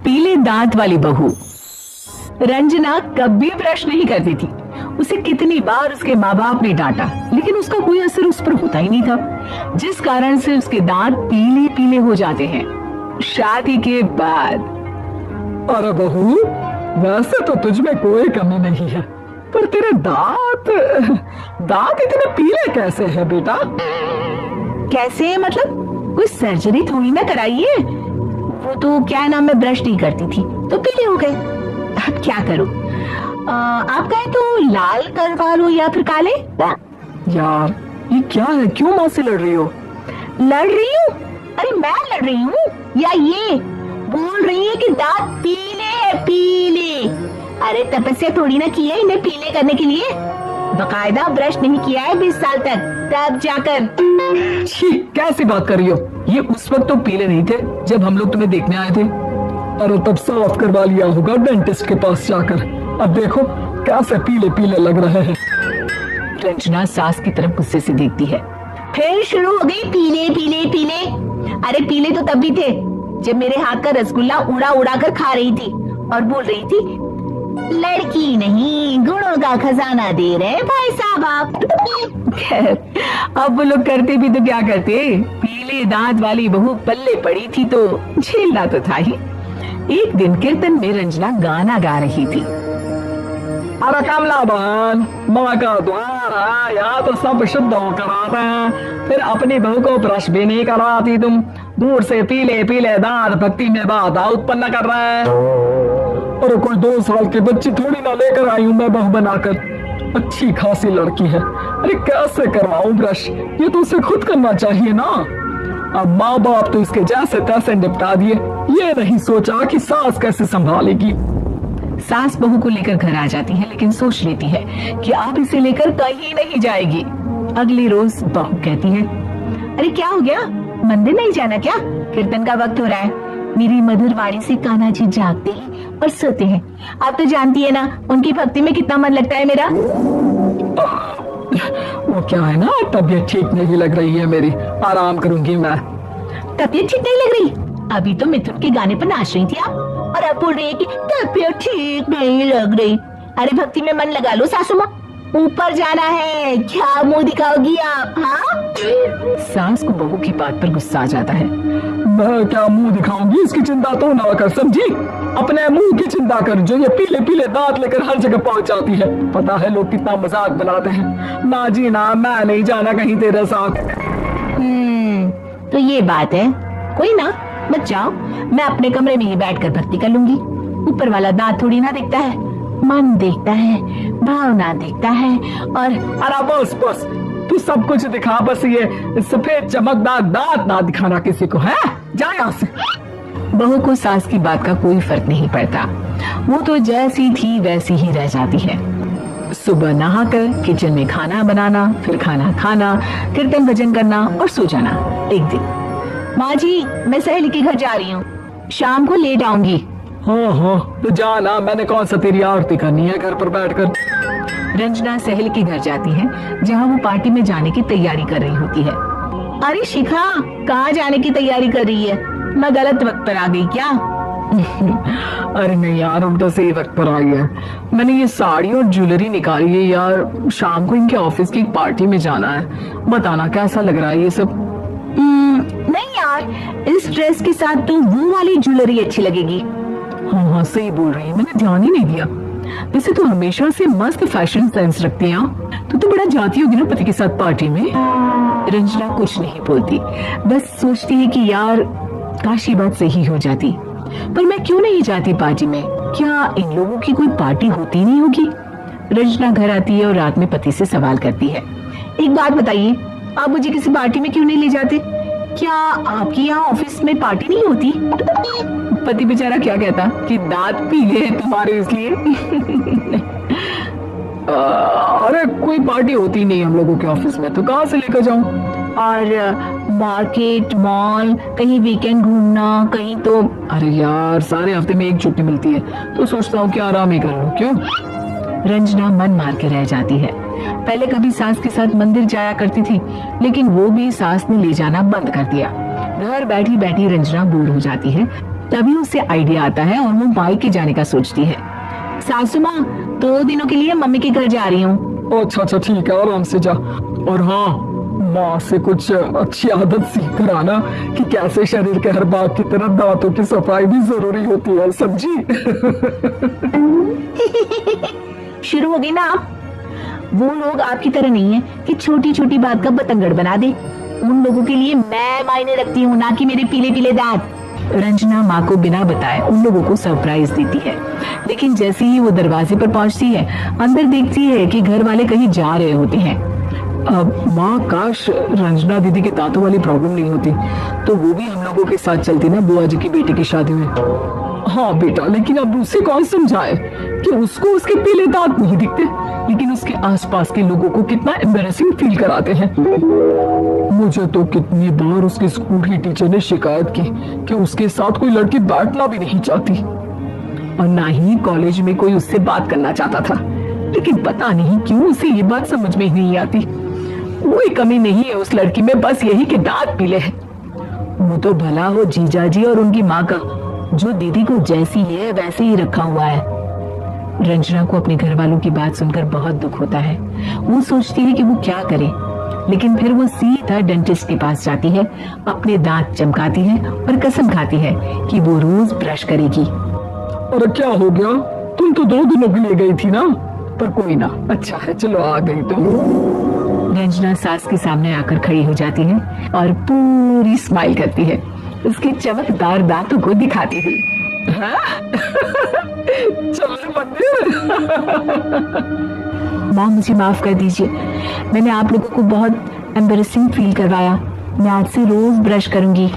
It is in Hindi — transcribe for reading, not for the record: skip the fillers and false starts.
पीले दांत वाली बहू। रंजना कभी ब्रश नहीं करती थी। उसे कितनी बार उसके माँ बाप ने डांटा, लेकिन उसका कोई असर उस पर होता ही नहीं था, जिस कारण से उसके दांत पीले पीले हो जाते हैं शादी के बाद। अरे बहू, वैसे तो तुझमें कोई कमी नहीं है, पर तेरे दांत दांत इतने पीले कैसे है बेटा? कैसे मतलब? कोई सर्जरी थोड़ी ना कराइए। वो तो क्या नाम, मैं ब्रश नहीं करती थी तो पीले हो गए। अब क्या करूं? आप कहें तो लाल करवा लो या फिर काले। यार ये क्या है, क्यों माँ से लड़ रही हो? लड़ रही हूँ? अरे मैं लड़ रही हूँ या ये बोल रही है कि दांत पीले है, पीले। अरे तपस्या थोड़ी ना की है इन्हें पीले करने के लिए, बकायदा ब्रश नहीं किया है 20 साल तक, तब जाकर। छी, कैसी बात कर रही हो? ये उस वक्त तो पीले नहीं थे जब हम लोग तुम्हें देखने आए थे। अरे तब साफ करवा लिया होगा डेंटिस्ट के पास जाकर। अब देखो कैसे पीले पीले लग रहे हैं। रंजना सास की तरफ गुस्से से देखती है। फिर शुरू हो गई पीले पीले पीले। अरे पीले तो तब भी थे जब मेरे हाथ का रसगुल्ला उड़ा उड़ा कर खा रही थी और बोल रही थी, लड़की नहीं गुणों का खजाना दे रहे भाई साहब आप। खैर अब वो लोग करते भी तो क्या करते, पीले दांत वाली बहू पल्ले पड़ी थी तो झेलना तो था ही। एक दिन कीर्तन में रंजना गाना गा रही थी। अरे कमला बहन, माँ का द्वार है, यहाँ तो सब शुद्ध होकर आते हैं, फिर अपनी बहू को ब्रश भी नहीं करवाती तुम। दूर से पीले पीले दांत भक्ति में बाधा उत्पन्न कर रहे हैं। अरे कोई 2 साल की बच्ची थोड़ी ना लेकर आई हूँ मैं बहू बनाकर, अच्छी खासी लड़की है। अरे कैसे करवाऊं ब्रश, ये तो उसे खुद करना चाहिए ना। अब माँ बाप तो इसके जैसे तैसे निपटा दिए, ये नहीं सोचा कि सास कैसे संभालेगी। सास बहू को लेकर घर आ जाती है, लेकिन सोच लेती है कि अब इसे लेकर कहीं नहीं जाएगी। अगली रोज बहू कहती है, अरे क्या हो गया, मंदिर नहीं जाना क्या? कीर्तन का वक्त हो रहा है। मेरी मधुर वाणी से कान्हा जी जागते हैं और सोते हैं। आप तो जानती है ना उनकी भक्ति में कितना मन लगता है मेरा। वो क्या है ना, तबीयत ठीक नहीं लग रही है मेरी, आराम करूंगी मैं। तबीयत ठीक नहीं लग रही? अभी तो मिथुन के गाने पर नाच रही थी आप, और अब बोल रही है कि तबीयत ठीक नहीं लग रही। अरे भक्ति में मन लगा लो सासू माँ, ऊपर जाना है, क्या मुंह दिखाओगी आप? हाँ, सास को बहू की बात पर गुस्सा आ जाता है। मैं क्या मुंह दिखाऊंगी, इसकी चिंता तो ना कर, समझी? अपने मुंह की चिंता कर, जो ये पीले पीले दांत लेकर हर जगह पहुंच जाती है। पता है लोग कितना मजाक बनाते हैं। ना जी ना, मैं नहीं जाना कहीं तेरे साथ। तो ये बात है, कोई ना, मत जाओ, मैं अपने कमरे में ही बैठकर भक्ति कर लूंगी। ऊपर वाला दांत थोड़ी ना देखता है, मन देखता है, भावना देखता है। और अरे बस बस, तू सब कुछ दिखा, बस ये सफेद चमकदार दांत ना दिखाना किसी को, है? जा यहाँ से। बहू को सास की बात का कोई फर्क नहीं पड़ता, वो तो जैसी थी वैसी ही रह जाती है। सुबह नहाकर किचन में खाना बनाना, फिर खाना खाना, कीर्तन भजन करना और सो जाना। एक दिन, माँ जी मैं सहेली के घर जा रही हूँ, शाम को लेट आऊंगी। हाँ हाँ तो जाना, मैंने कौन सा तेरी आरती करनी है घर पर बैठकर। रंजना सहेली के घर जाती है, जहाँ वो पार्टी में जाने की तैयारी कर रही होती है। अरे शिखा, कहाँ जाने की तैयारी कर रही है? मैं गलत वक्त पर आ गई क्या? अरे नहीं यार, हम तो सही वक्त पर आई है। मैंने ये साड़ी और ज्वेलरी निकाली है यार, शाम को इनके ऑफिस की पार्टी में जाना है। बताना कैसा लग रहा है ये सब? नहीं यार, इस ड्रेस के साथ तो वो वाली ज्वेलरी अच्छी लगेगी। हाँ हाँ सही बोल रही है, मैंने ध्यान ही नहीं दिया। वैसे तो हमेशा से मस्त फैशन सेंस रखती है। तो बड़ा जाती होगी ना पति के साथ पार्टी में। रंजना कुछ नहीं बोलती, बस सोचती है कि यार काश ये बात सही हो जाती, पर मैं क्यों नहीं जाती पार्टी में? क्या इन लोगों की कोई पार्टी होती नहीं होगी? रंजना घर आती है और रात में पति से सवाल करती है, एक बात बताइए, आप मुझे किसी पार्टी में क्यों नहीं ले जाते? क्या आपकी यहाँ ऑफिस में पार्टी नहीं होती? पति बेचारा क्या कहता कि दांत पीले हैं तुम्हारे इसलिए। अरे कोई पार्टी होती नहीं हम लोगों के ऑफिस में, तो कहाँ से लेकर जाऊं? और मार्केट, मॉल, कहीं वीकेंड घूमना कहीं तो। अरे यार सारे हफ्ते में एक छुट्टी मिलती है, तो सोचता हूँ कि आराम ही कर लूं। क्यों? रंजना मन मार के रह जाती है। पहले कभी सास के साथ मंदिर जाया करती थी, लेकिन वो भी सास ने ले जाना बंद कर दिया। घर बैठी बैठी रंजना बोर हो जाती है, तभी उसे आइडिया आता है और वो मायके जाने का सोचती है। सासू माँ, 2 दिनों के लिए मम्मी के घर जा रही हूँ। अच्छा अच्छा ठीक है, आराम से जा। और हाँ, माँ से कुछ अच्छी आदत सीख कर आना कि कैसे शरीर के हर भाग की तरह दांतों की सफाई भी जरूरी होती है, समझी? शुरू हो गई ना आप। वो लोग आपकी तरह नहीं है कि छोटी छोटी बात का बतंगड़ बना दे। उन लोगों के लिए मैं मायने रखती हूँ, ना कि मेरे पीले पीले दांत। रंजना माँ को बिना बताए उन लोगों को सरप्राइज देती है, लेकिन जैसे ही वो दरवाजे पर पहुंचती है, अंदर देखती है कि घर वाले कहीं जा रहे होते हैं। अब माँ, काश रंजना दीदी के दांतों वाली प्रॉब्लम नहीं होती तो वो भी हम लोगों के साथ चलती ना बुआ जी की बेटी की शादी में। हाँ बेटा, लेकिन अब उसे कौन समझाए कि उसको उसके पीले दांत नहीं दिखते, लेकिन उसके आसपास के लोगों को कितना एम्बैरेसिंग फील कराते हैं। मुझे तो कितनी बार उसके स्कूल की टीचर ने शिकायत की कि उसके साथ कोई लड़की बैठना भी नहीं चाहती, और ना ही कॉलेज में कोई उससे बात करना चाहता था। लेकिन पता नहीं क्यों उसे ये बात समझ में ही नहीं आती। कोई कमी नहीं है उस लड़की में, बस यही कि दांत पीले हैं। वो तो भला हो जीजा जी और उनकी माँ का, जो दीदी को जैसी है वैसे ही रखा हुआ है। रंजना को अपने घर वालों की बात सुनकर बहुत दुख होता है। वो सोचती है कि वो क्या करे, लेकिन फिर वो सीधा डेंटिस्ट के पास जाती है, अपने दांत चमकाती है और कसम खाती है कि वो रोज ब्रश करेगी। और क्या हो गया, तुम तो 2 दिनों के लिए गई थी ना, पर कोई ना, अच्छा है, चलो आ गई तो। रंजना सास के सामने आकर खड़ी हो जाती है और पूरी स्माइल करती है, उसके चमकदार दांतों को दिखाती हुई। चलो मंदिर। माँ, मुझे माफ कर दीजिए, मैंने आप लोगों को बहुत एम्बैरेसिंग फील करवाया। मैं आज से रोज ब्रश करूंगी।